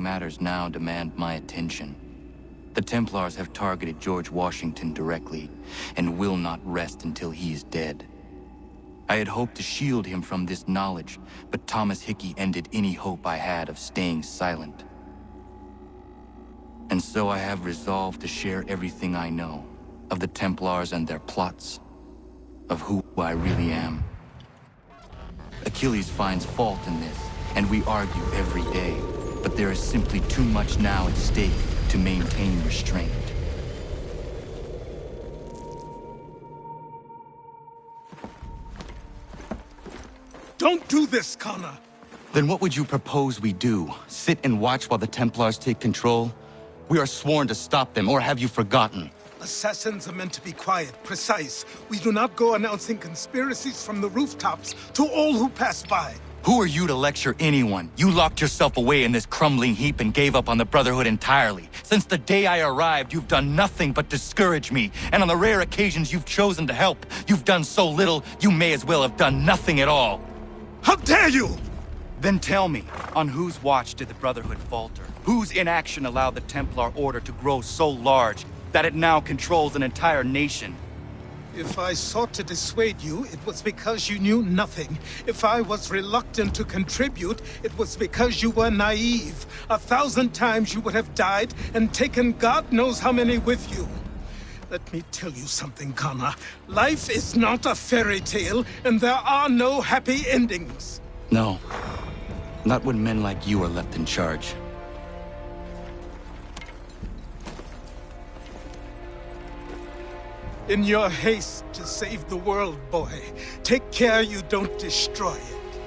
pressing matters now demand my attention. The Templars have targeted George Washington directly, and will not rest until he is dead. I had hoped to shield him from this knowledge, but Thomas Hickey ended any hope I had of staying silent. And so I have resolved to share everything I know of the Templars and their plots, of who I really am. Achilles finds fault in this, and we argue every day, but there is simply too much now at stake to maintain restraint. Don't do this, Connor! Then what would you propose we do? Sit and watch while the Templars take control? We are sworn to stop them, or have you forgotten? Assassins are meant to be quiet, precise. We do not go announcing conspiracies from the rooftops to all who pass by. Who are you to lecture anyone? You locked yourself away in this crumbling heap and gave up on the Brotherhood entirely. Since the day I arrived, you've done nothing but discourage me. And on the rare occasions you've chosen to help, you've done so little, you may as well have done nothing at all. How dare you! Then tell me, on whose watch did the Brotherhood falter? Whose inaction allowed the Templar Order to grow so large that it now controls an entire nation? If I sought to dissuade you, it was because you knew nothing. If I was reluctant to contribute, it was because you were naive. 1,000 times you would have died and taken God knows how many with you. Let me tell you something, Connor. Life is not a fairy tale, and there are no happy endings. No. Not when men like you are left in charge. In your haste to save the world, boy, take care you don't destroy it.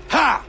Ha!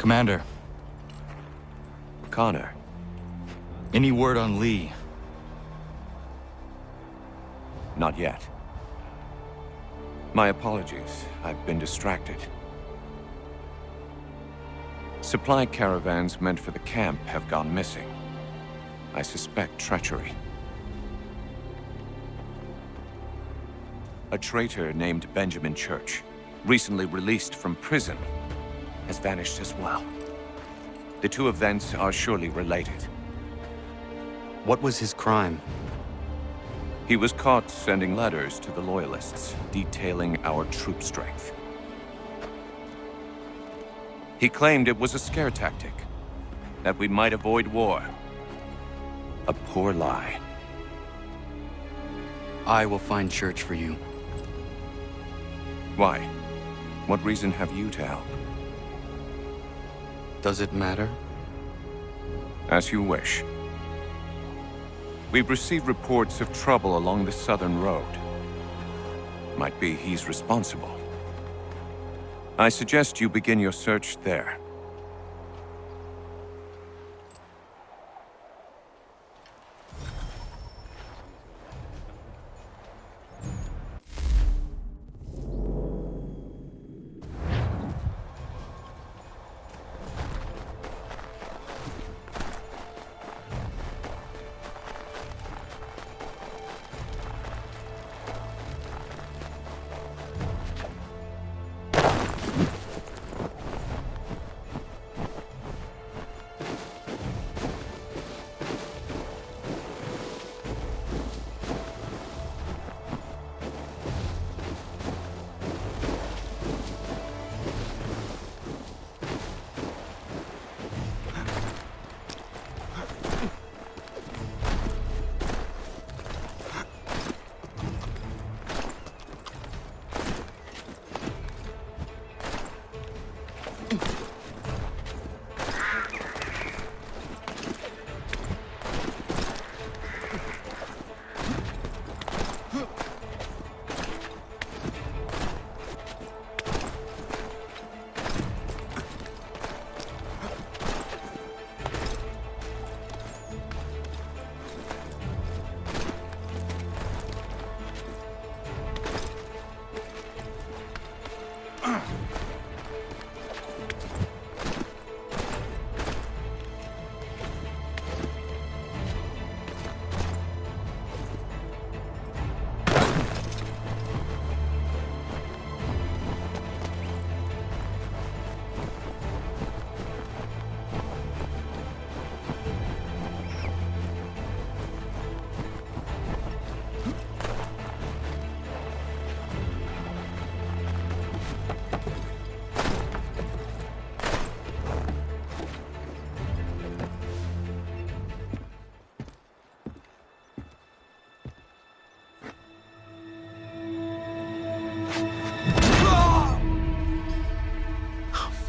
Commander, Connor. any word on Lee? Not yet. My apologies. I've been distracted. Supply caravans meant for the camp have gone missing. I suspect treachery. A traitor named Benjamin Church, recently released from prison, has vanished as well. The two events are surely related. What was his crime? He was caught sending letters to the Loyalists, detailing our troop strength. He claimed it was a scare tactic, that we might avoid war. A poor lie. I will find Church for you. Why? What reason have you to help? Does it matter? As you wish. We've received reports of trouble along the southern road. Might be he's responsible. I suggest you begin your search there.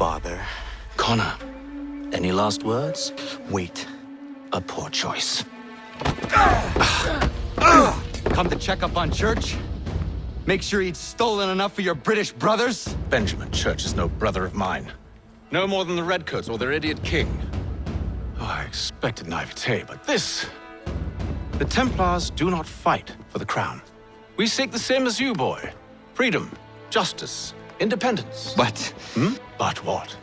Father. Connor, any last words? Wait. A poor choice. Come to check up on Church? Make sure he'd stolen enough for your British brothers? Benjamin Church is no brother of mine. No more than the Redcoats or their idiot king. Oh, I expected naivete, but this... The Templars do not fight for the crown. We seek the same as you, boy. Freedom, justice, independence. But But what?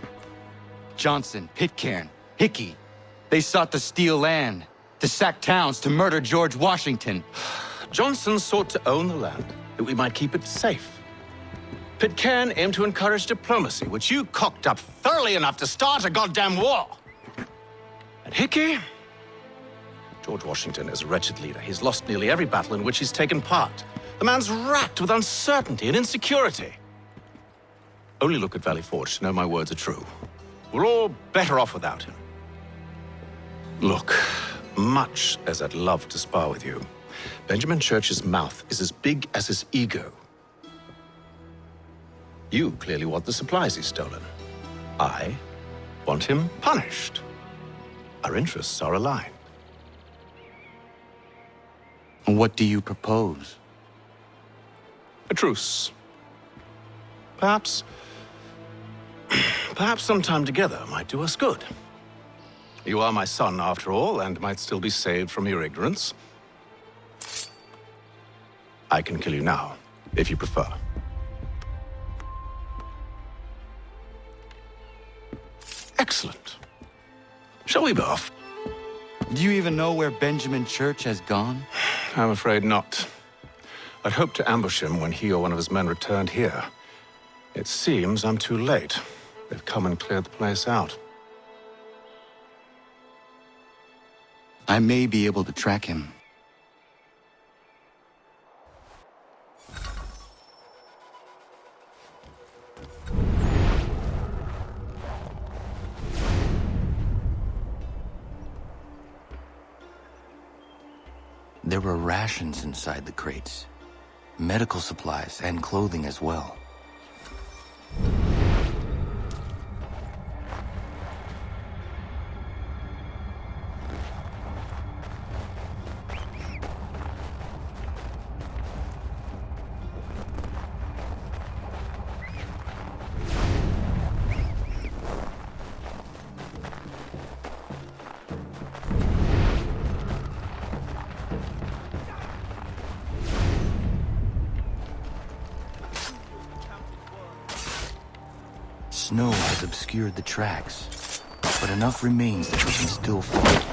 Johnson, Pitcairn, Hickey, they sought to steal land, to sack towns, to murder George Washington. Johnson sought to own the land, that we might keep it safe. Pitcairn aimed to encourage diplomacy, which you cocked up thoroughly enough to start a goddamn war. And Hickey? George Washington is a wretched leader. He's lost nearly every battle in which he's taken part. The man's racked with uncertainty and insecurity. Only look at Valley Forge to know my words are true. We're all better off without him. Look, much as I'd love to spar with you, Benjamin Church's mouth is as big as his ego. You clearly want the supplies he's stolen. I want him punished. Our interests are aligned. What do you propose? A truce. Perhaps Perhaps some time together might do us good. You are my son, after all, and might still be saved from your ignorance. I can kill you now, if you prefer. Excellent. Shall we be off? Do you even know where Benjamin Church has gone? I'm afraid not. I'd hoped to ambush him when he or one of his men returned here. It seems I'm too late. They've come and cleared the place out. I may be able to track him. There were rations inside the crates, medical supplies and clothing as well. Snow has obscured the tracks, but enough remains that we can still follow.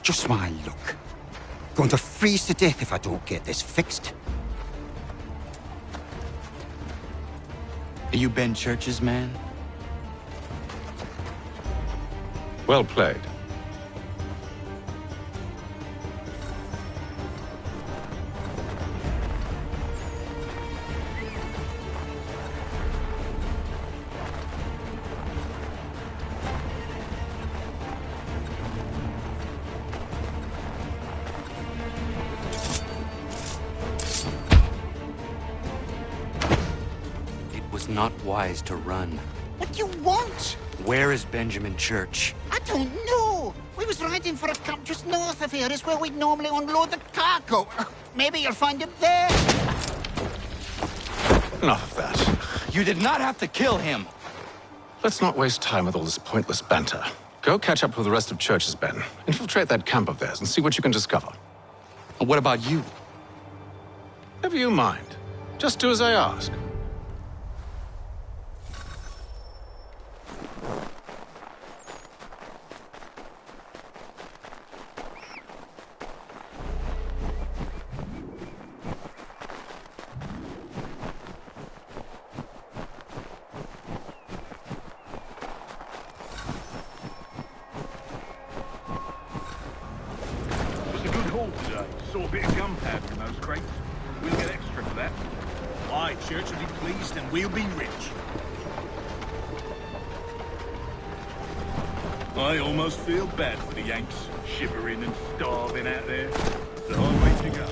Just my luck. Going to freeze to death if I don't get this fixed. Are you Ben Church's man? Well played. Not wise to run. What do you want? Where is Benjamin Church? I don't know. We was riding for a camp just north of here. Is where we'd normally unload the cargo. Maybe you'll find him there. Enough of that. You did not have to kill him! Let's not waste time with all this pointless banter. Go catch up with the rest of Church's men. Infiltrate that camp of theirs and see what you can discover. And what about you? Never you mind. Just do as I ask. Saw a bit of gunpowder in those crates. We'll get extra for that. Aye, Church will be pleased and we'll be rich. I almost feel bad for the Yanks, shivering and starving out there. It's the hard way to go.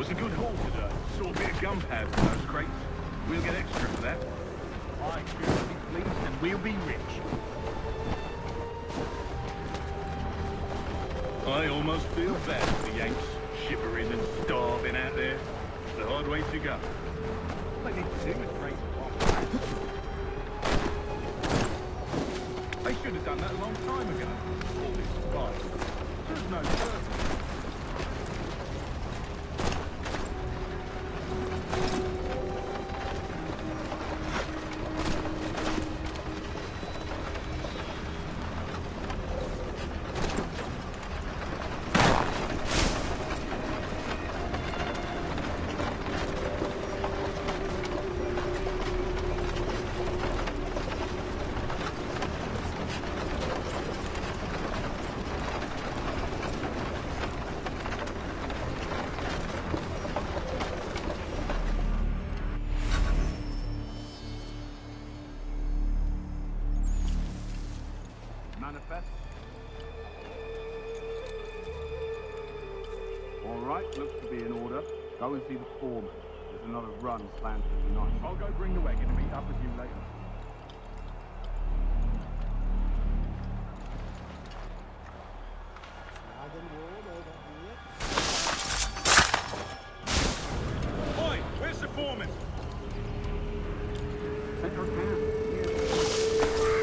It's a good haul today. Saw a bit of gunpowder in those crates. We'll get extra for that. I sure will be pleased and we'll be rich. I almost feel bad for the Yanks, shivering and starving out there. It's the hard way to go. What they need to do is raise a lot. They should have done that a long time ago. All this fight. There's no purpose. Manifest. All right, looks to be in order. Go and see the foreman. There's another run planned for tonight. I'll go bring the wagon and meet up with you later. Oi, where's the foreman? Central camp.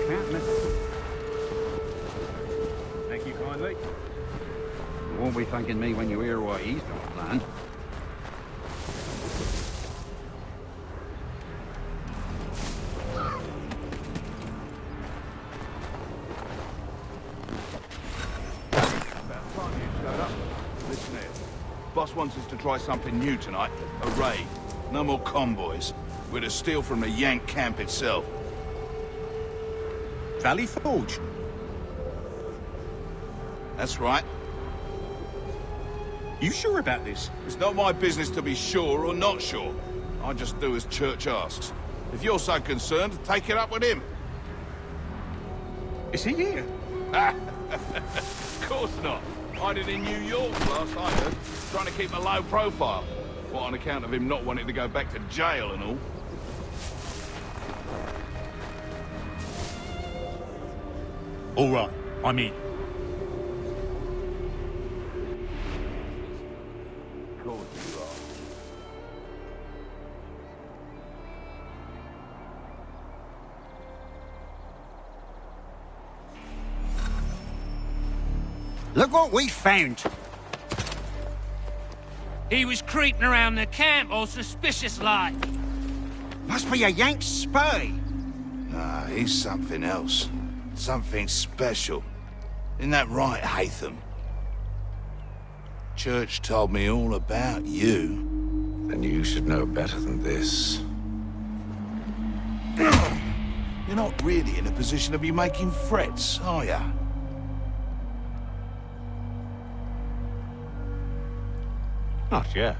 Can't miss it. Thank you kindly. You won't be thanking me when you hear what he's got planned. About time you showed up. Listen here. Boss wants us to try something new tonight. A raid. No more convoys. We're to steal from the Yank camp itself. Valley Forge? That's right. You sure about this? It's not my business to be sure or not sure. I just do as Church asks. If you're so concerned, take it up with him. Is he here? Of course not. Hiding in New York last I heard. Trying to keep a low profile. What, on account of him not wanting to go back to jail and all? All right, I'm in. Of course you are. Look what we found. He was creeping around the camp all suspicious-like. Must be a Yank spy. Nah, he's something else. Something special. Isn't that right, Hatham? Church told me all about you. Then you should know better than this. You're not really in a position to be making threats, are ya? Not yet.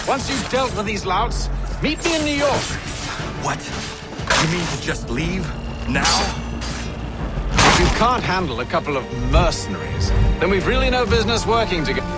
Once you've dealt with these louts, meet me in New York. What? You mean to just leave? Now? If you can't handle a couple of mercenaries, then we've really no business working together.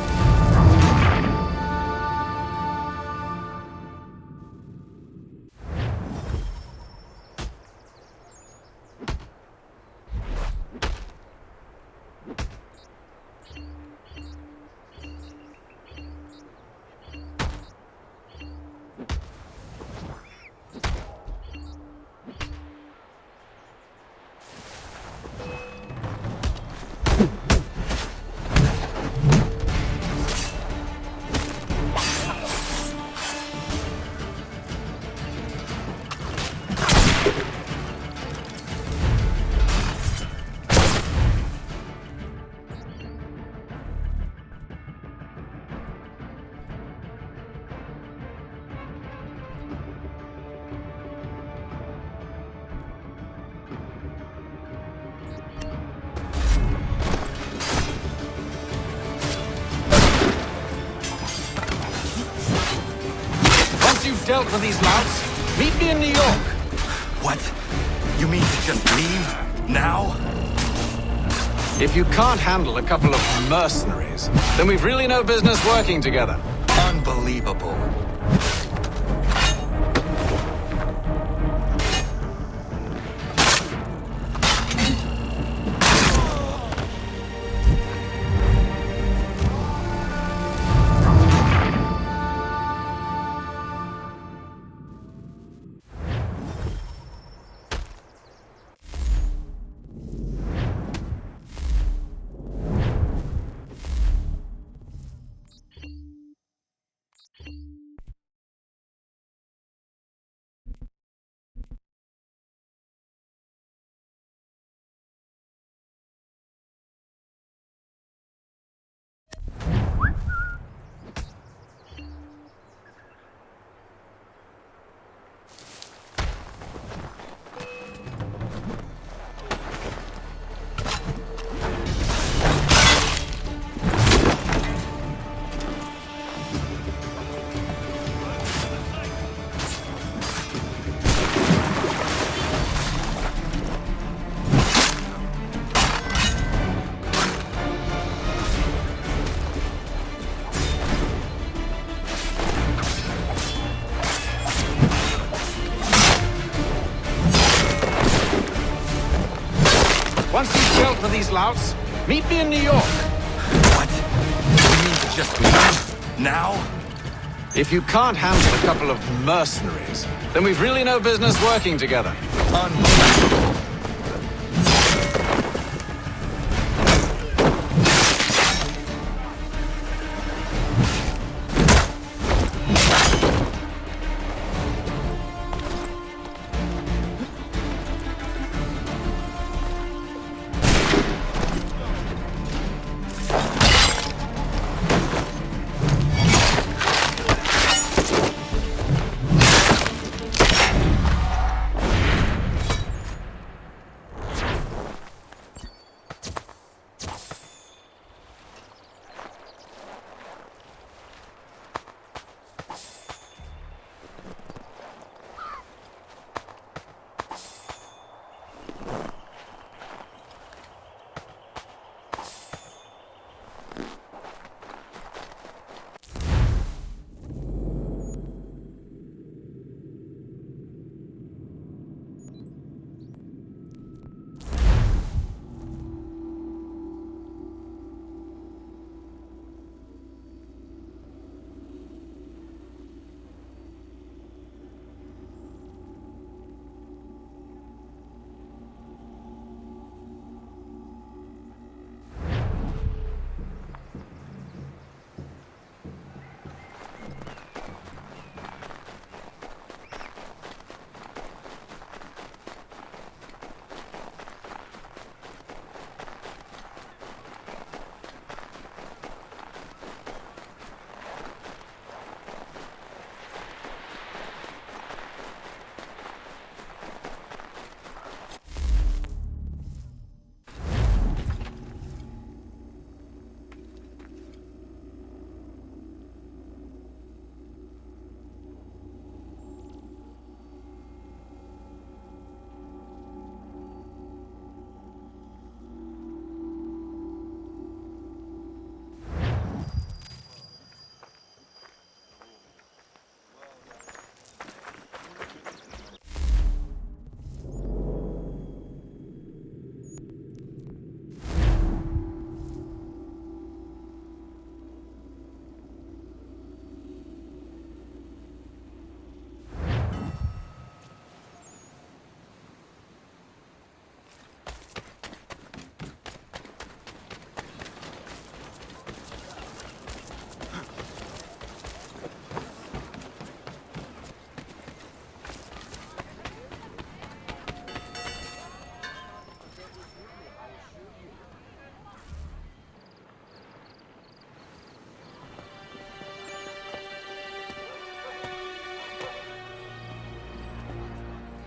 dealt with these louts, meet me in New York. What? You mean to just leave? Now? If you can't handle a couple of mercenaries, then we've really no business working together. Unbelievable. Once you've dealt with these louts, meet me in New York. What? You mean to just leave? Now? If you can't handle a couple of mercenaries, then we've really no business working together. Unbelievable.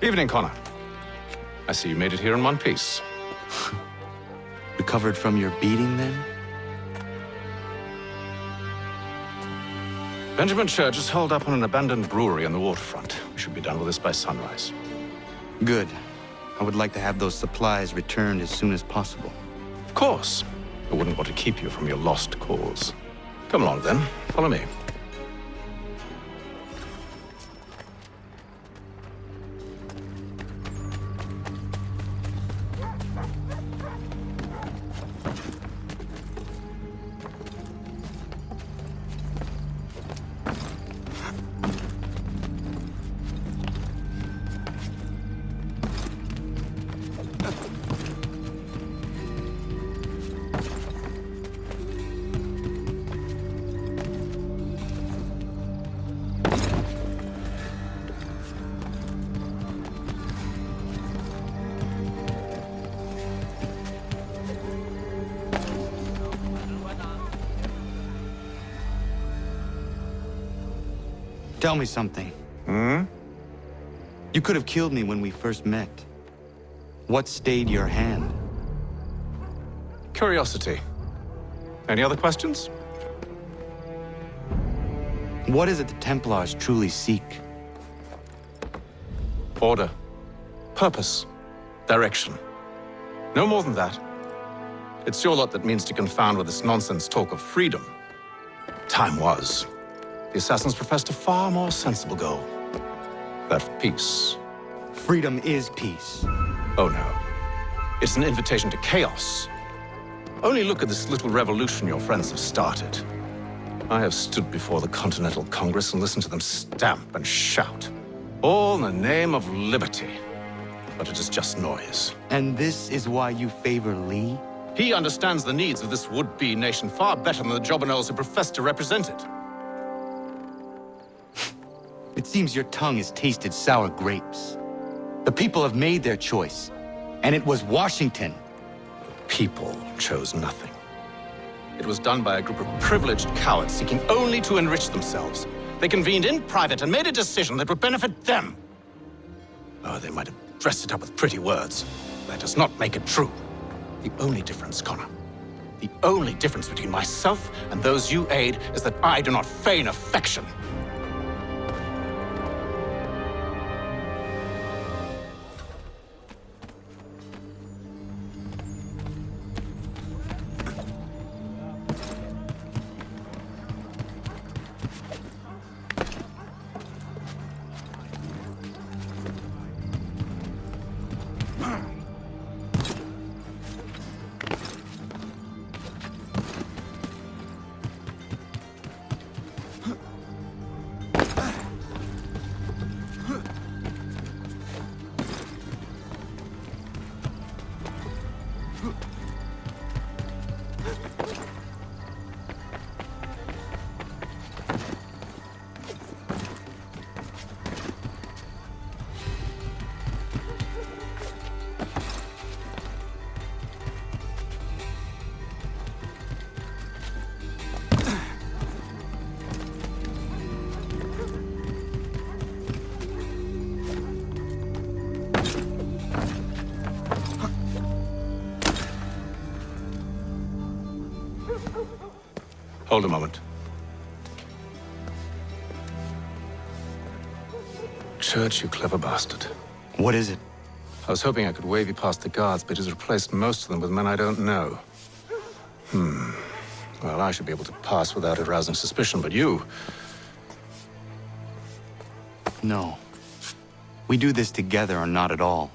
Evening, Connor. I see you made it here in one piece. Recovered from your beating, then? Benjamin Church is holed up on an abandoned brewery on the waterfront. We should be done with this by sunrise. Good. I would like to have those supplies returned as soon as possible. Of course. I wouldn't want to keep you from your lost cause. Come along then. Follow me. Tell me something. You could have killed me when we first met. What stayed your hand? Curiosity. Any other questions? What is it the Templars truly seek? Order. Purpose. Direction. No more than that. It's your lot that means to confound with this nonsense talk of freedom. Time was. The assassins professed a far more sensible goal. That of peace. Freedom is peace. Oh no. It's an invitation to chaos. Only look at this little revolution your friends have started. I have stood before the Continental Congress and listened to them stamp and shout. All in the name of liberty. But it is just noise. And this is why you favor Lee? He understands the needs of this would-be nation far better than the jobberknolls who profess to represent it. It seems your tongue has tasted sour grapes. The people have made their choice, and it was Washington. People chose nothing. It was done by a group of privileged cowards seeking only to enrich themselves. They convened in private and made a decision that would benefit them. Oh, they might have dressed it up with pretty words. That does not make it true. The only difference, Connor, the only difference between myself and those you aid is that I do not feign affection. Hold a moment. Church, you clever bastard. What is it? I was hoping I could wave you past the guards, but he's replaced most of them with men I don't know. Well, I should be able to pass without arousing suspicion, but you... No. We do this together or not at all.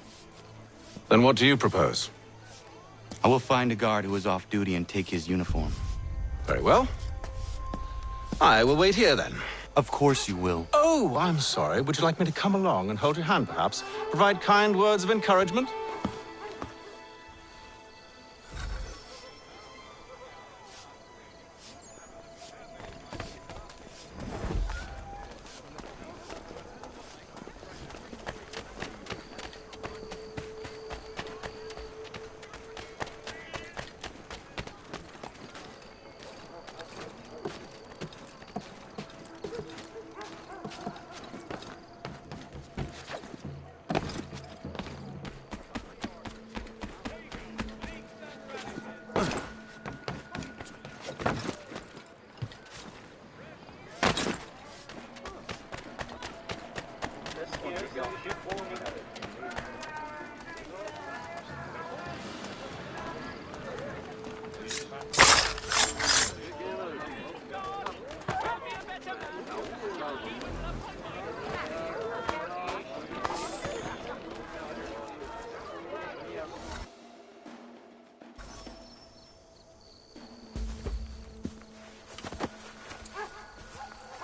Then what do you propose? I will find a guard who is off duty and take his uniform. Very well. I will wait here, then. Of course you will. Oh, I'm sorry. Would you like me to come along and hold your hand, perhaps? Provide kind words of encouragement?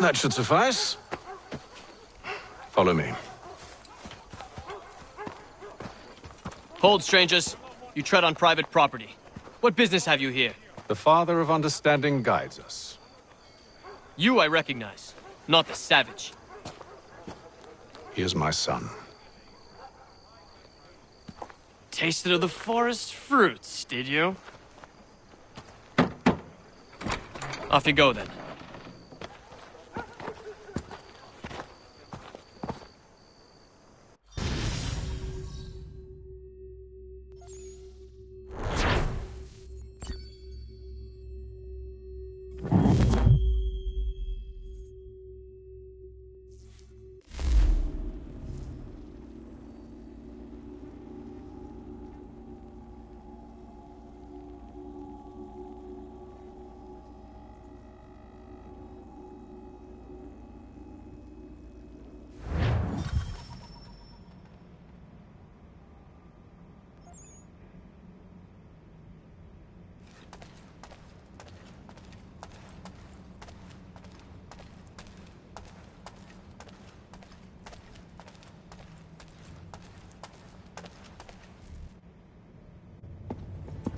That should suffice. Follow me. Hold, strangers. You tread on private property. What business have you here? The Father of Understanding guides us. You I recognize, not the savage. He is my son. Tasted of the forest fruits, did you? Off you go, then.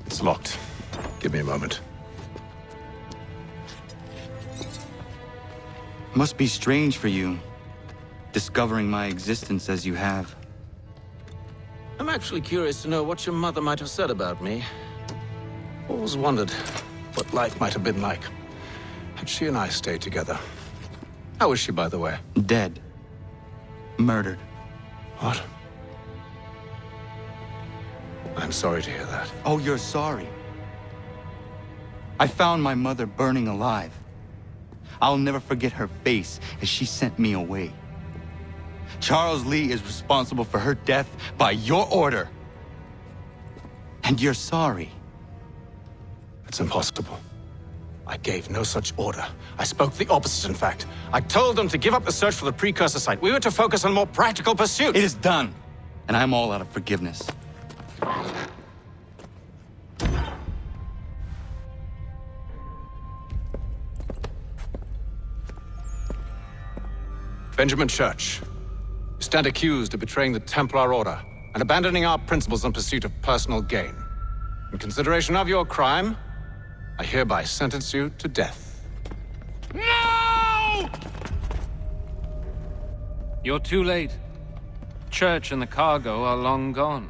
It's locked. Give me a moment. Must be strange for you, discovering my existence as you have. I'm actually curious to know what your mother might have said about me. Always wondered what life might have been like had she and I stayed together. How is she, by the way? Dead. Murdered. What? I'm sorry to hear that. Oh, you're sorry. I found my mother burning alive. I'll never forget her face as she sent me away. Charles Lee is responsible for her death by your order. And you're sorry. It's impossible. I gave no such order. I spoke the opposite, in fact. I told them to give up the search for the precursor site. We were to focus on more practical pursuits. It is done, and I'm all out of forgiveness. Benjamin Church, you stand accused of betraying the Templar Order and abandoning our principles in pursuit of personal gain. In consideration of your crime, I hereby sentence you to death. No! You're too late. Church and the cargo are long gone.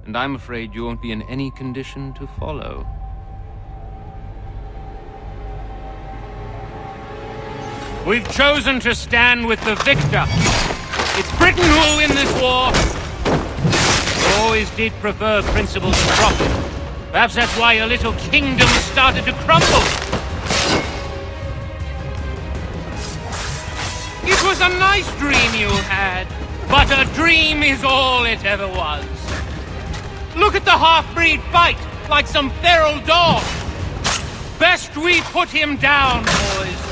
And I'm afraid you won't be in any condition to follow. We've chosen to stand with the victor. It's Britain who will win this war. You always did prefer principles to profit. Perhaps that's why your little kingdom started to crumble. It was a nice dream you had, but a dream is all it ever was. Look at the half-breed fight, like some feral dog. Best we put him down, boys.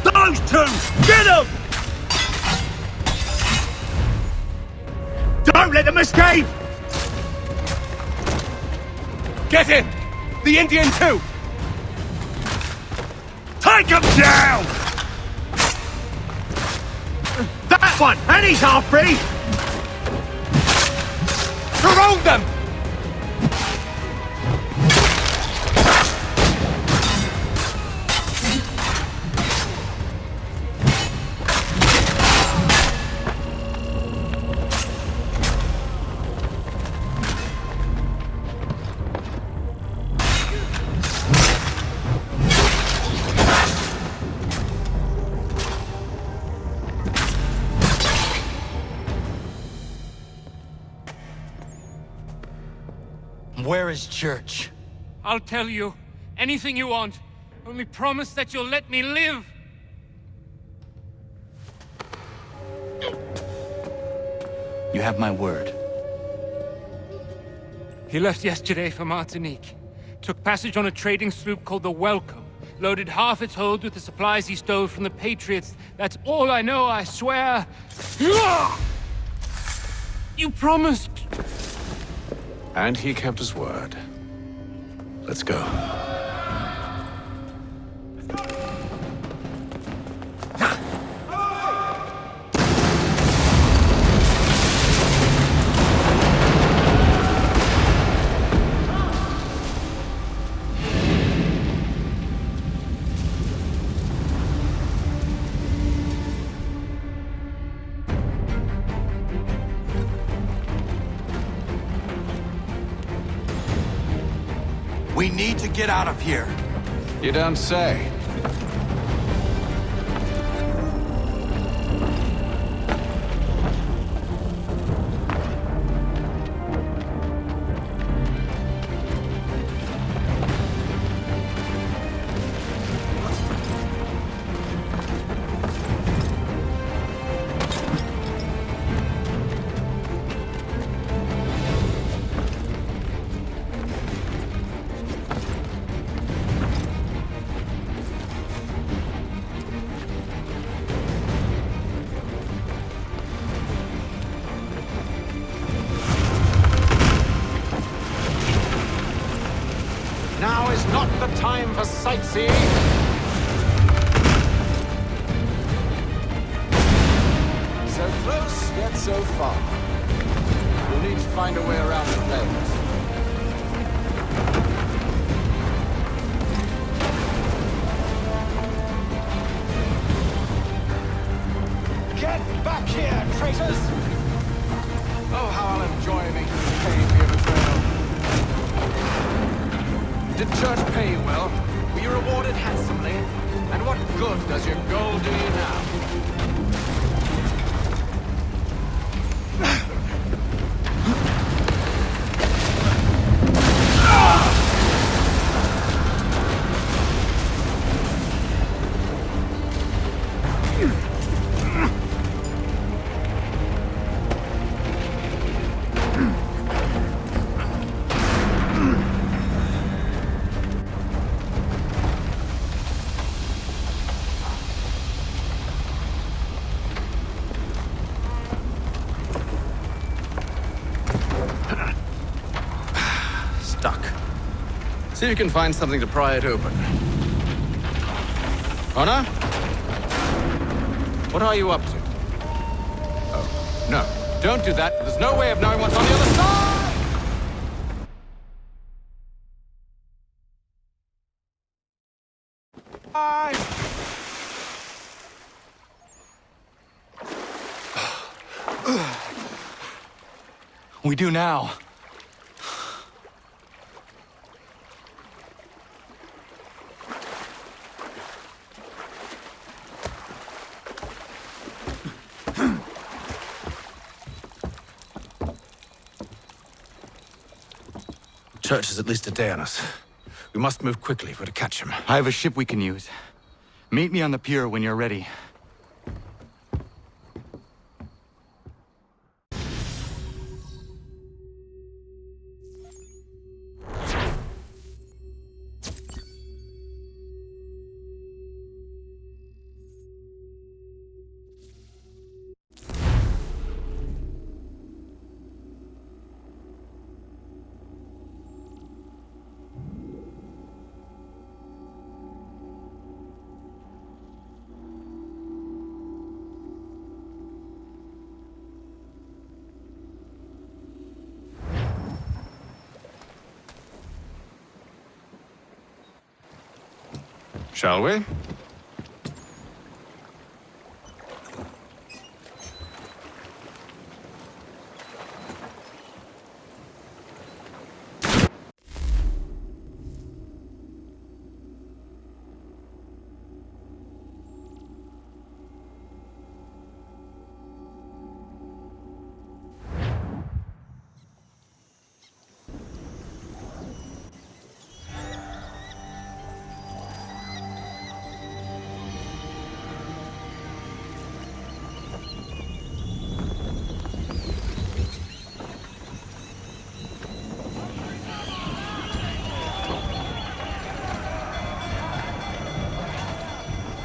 Those two! Get them! Don't let them escape! Get him! The Indian too! Take them down! That one! And he's half-breed! Surround them! Where is Church? I'll tell you anything you want. Only promise that you'll let me live. You have my word. He left yesterday for Martinique. Took passage on a trading sloop called the Welcome. Loaded half its hold with the supplies he stole from the Patriots. That's all I know, I swear. You promised. And he kept his word. Let's go. We need to get out of here. You don't say. Now is not the time for sightseeing. So close, yet so far. We'll need to find a way around the flames. Get back here, traitors! Oh, how I'll enjoy making you pay for your betrayal. Did church pay you well? Were you rewarded handsomely? And what good does your gold do you now? See if you can find something to pry it open. Honor? What are you up to? Oh, no. Don't do that. There's no way of knowing what's on the other side! We do now. Church is at least a day on us. We must move quickly if we're to catch him. I have a ship we can use. Meet me on the pier when you're ready. Shall we?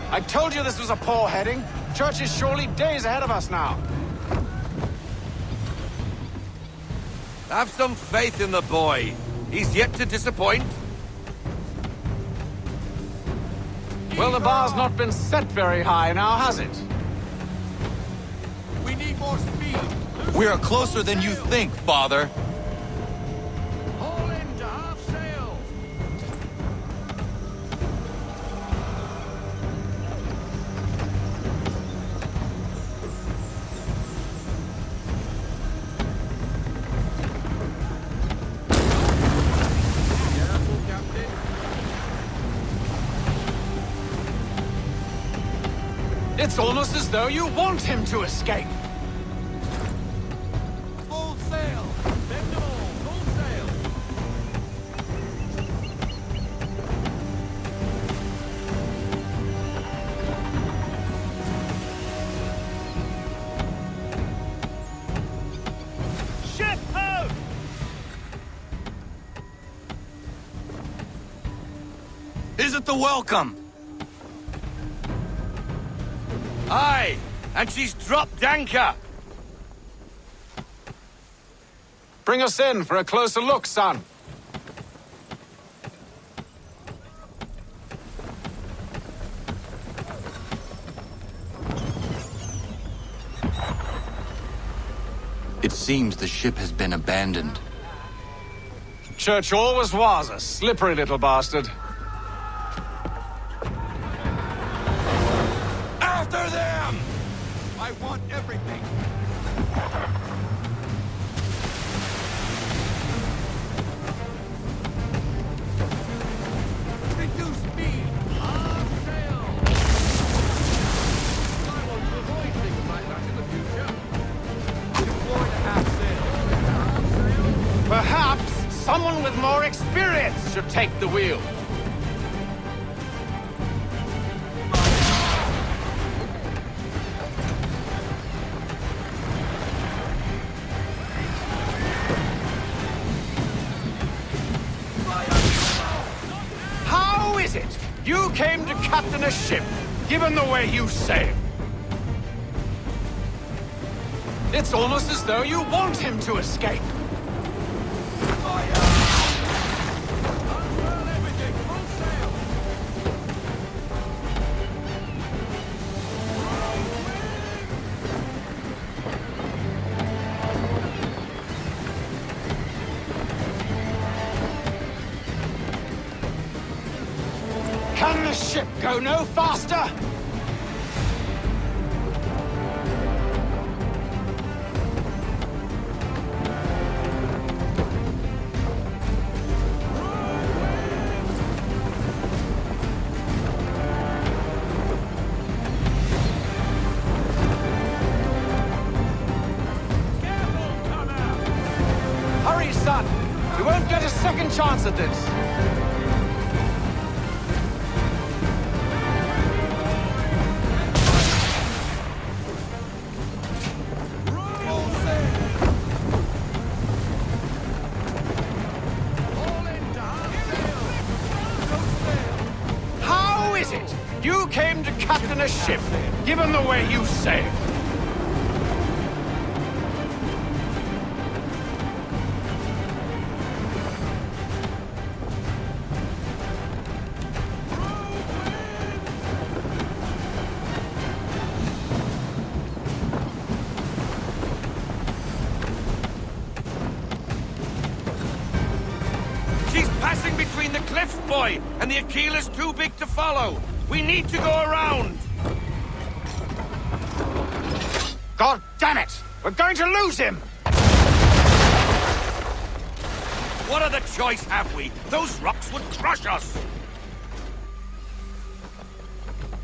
I told you this was a poor heading. Church is surely days ahead of us now. Have some faith in the boy. He's yet to disappoint. Well, the bar's not been set very high now, has it? We need more speed. We are closer than you think, Father. Haul in to half sail. Careful, Captain. It's almost as though you want him to escape. Full sail! Bend them all! Full sail! Ship out! Is it the welcome? Aye, and she's dropped anchor. Bring us in for a closer look, son. It seems the ship has been abandoned. Church always was a slippery little bastard. After them! I want everything. Reduce speed! All sail! I want to avoid things like that in the future. Deploy the half sail. Perhaps someone with more experience should take the wheel. How is it you came to captain a ship, given the way you sailed? It's almost as though you want him to escape. Can the ship go no faster? Hurry, son! We won't get a second chance at this. How is it you came to captain a ship, given the way you sailed? She's passing between the cliffs, boy, and the Aquila's too big to follow. We need to go around. God damn it! We're going to lose him! What other choice have we? Those rocks would crush us.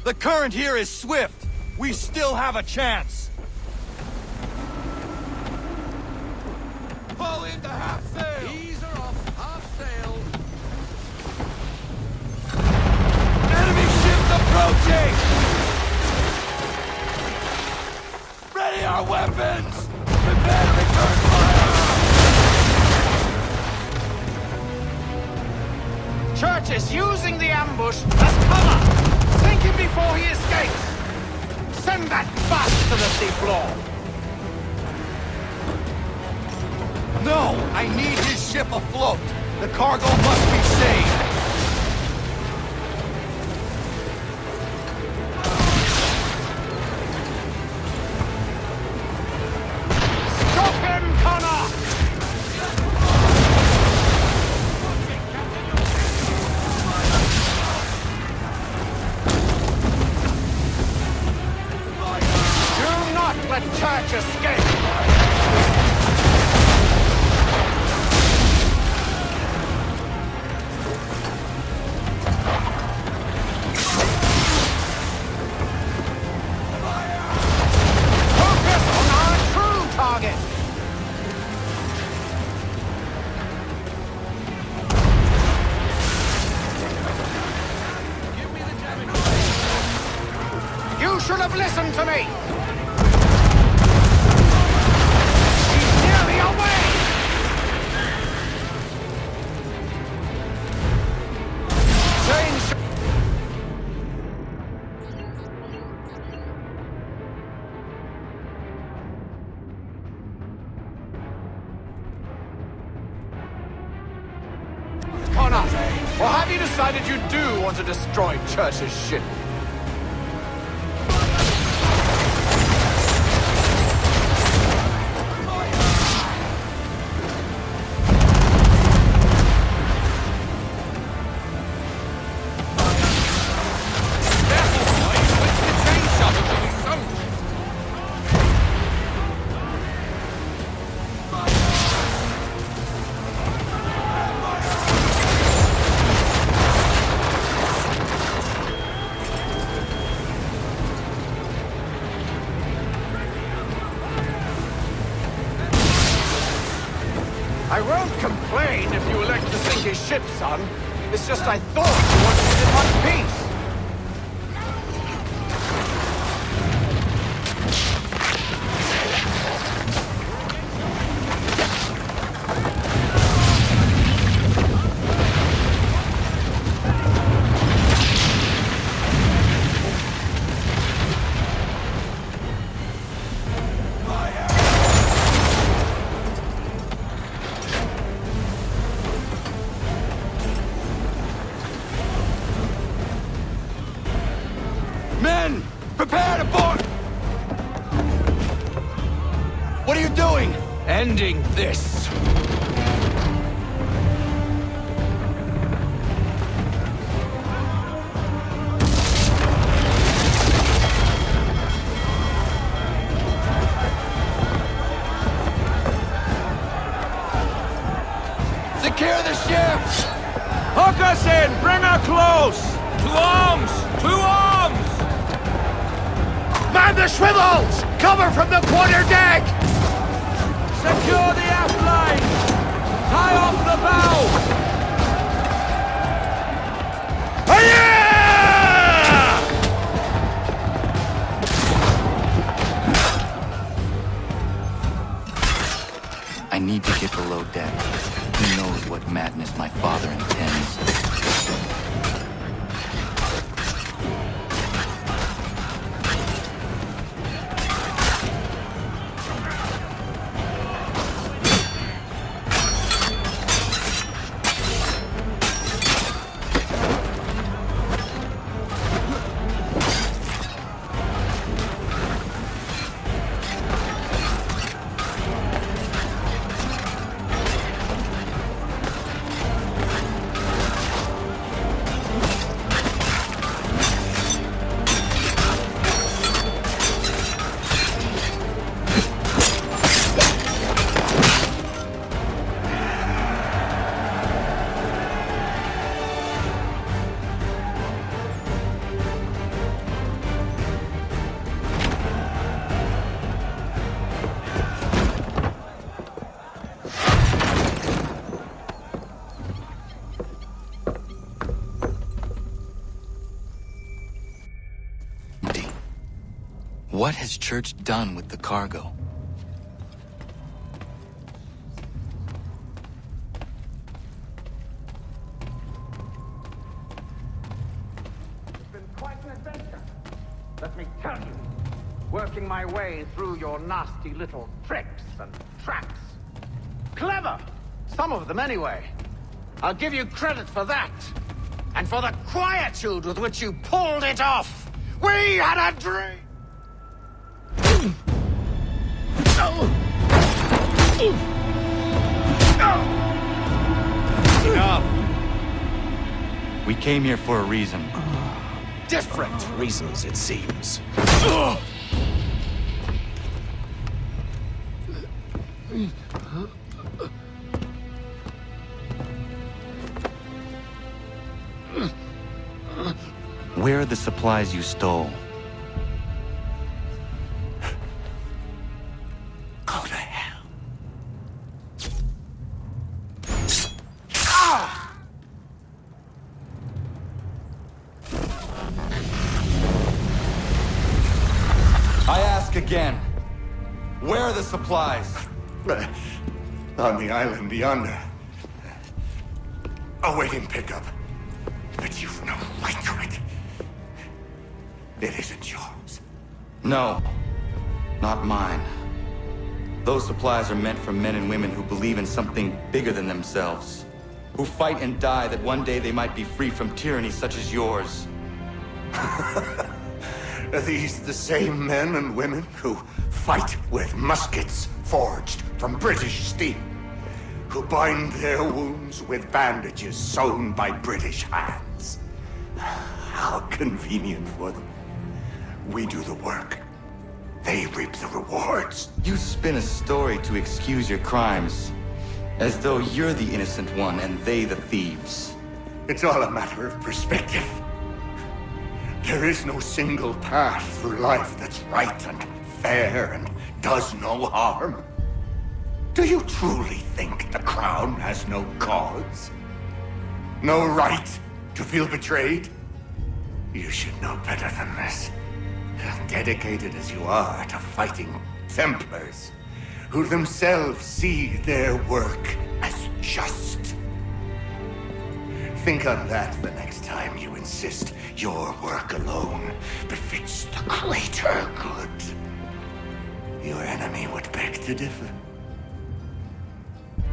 The current here is swift. We still have a chance. Pull into half sail. Ease her off. Half sail. Enemy ships approaching! Ready our weapons! Prepare to return fire! Church is using the ambush as cover! Sink him before he escapes! Send that bastard to the seafloor! No! I need his ship afloat! The cargo must be saved! Stop him, Connor! Do not let Church escape! decided you do want to destroy Church's ship? I won't complain if you elect to sink his ship, son. It's just I thought you wanted it in one piece. Men! Prepare to board! What are you doing? Ending this. Secure the ship! Hook us in! Bring her close! To arms! To arms! Man the swivels! Cover from the quarter deck! Secure the aft line! Tie off the bow! Hiya! I need to get below deck. Who knows what madness my father intends? What has Church done with the cargo? It's been quite an adventure. Let me tell you, working my way through your nasty little tricks and traps. Clever! Some of them anyway. I'll give you credit for that. And for the quietude with which you pulled it off. We had a dream! Enough! We came here for a reason. Different reasons, it seems. Where are the supplies you stole? Go to hell. I ask again. Where are the supplies? On the island yonder. Awaiting pickup. But you've no right to it. It isn't yours. No, not mine. Those supplies are meant for men and women who believe in something bigger than themselves. who fight and die that one day they might be free from tyranny such as yours. Are these the same men and women who fight with muskets forged from British steel? Who bind their wounds with bandages sewn by British hands? How convenient for them. We do the work. They reap the rewards. You spin a story to excuse your crimes, as though you're the innocent one and they the thieves. It's all a matter of perspective. There is no single path through life that's right and fair and does no harm. Do you truly think the Crown has no cause? No right to feel betrayed? You should know better than this. Dedicated as you are to fighting Templars, who themselves see their work as just. Think on that the next time you insist your work alone befits the greater good. Your enemy would beg to differ,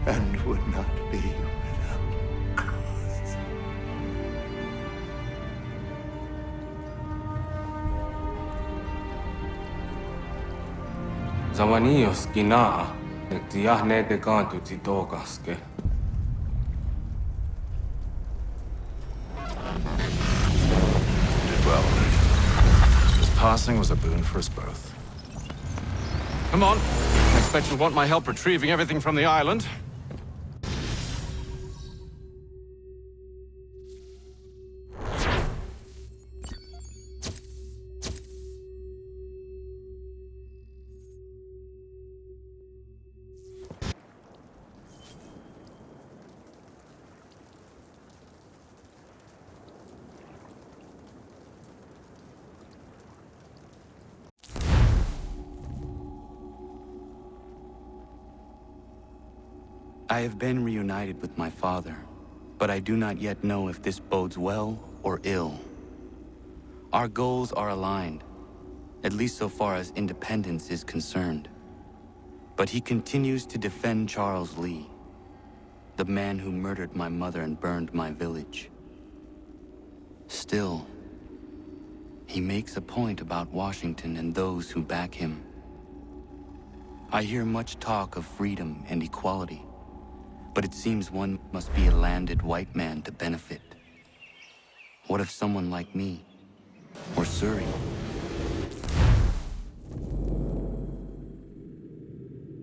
and would not be without cause. Zawanios kinaa, nektiahne de kantu titokaske. Did well. His passing was a boon for us both. Come on. I expect you'll want my help retrieving everything from the island. I have been reunited with my father, but I do not yet know if this bodes well or ill. Our goals are aligned, at least so far as independence is concerned. But he continues to defend Charles Lee, the man who murdered my mother and burned my village. Still, he makes a point about Washington and those who back him. I hear much talk of freedom and equality, but it seems one must be a landed white man to benefit. What if someone like me, or Surrey,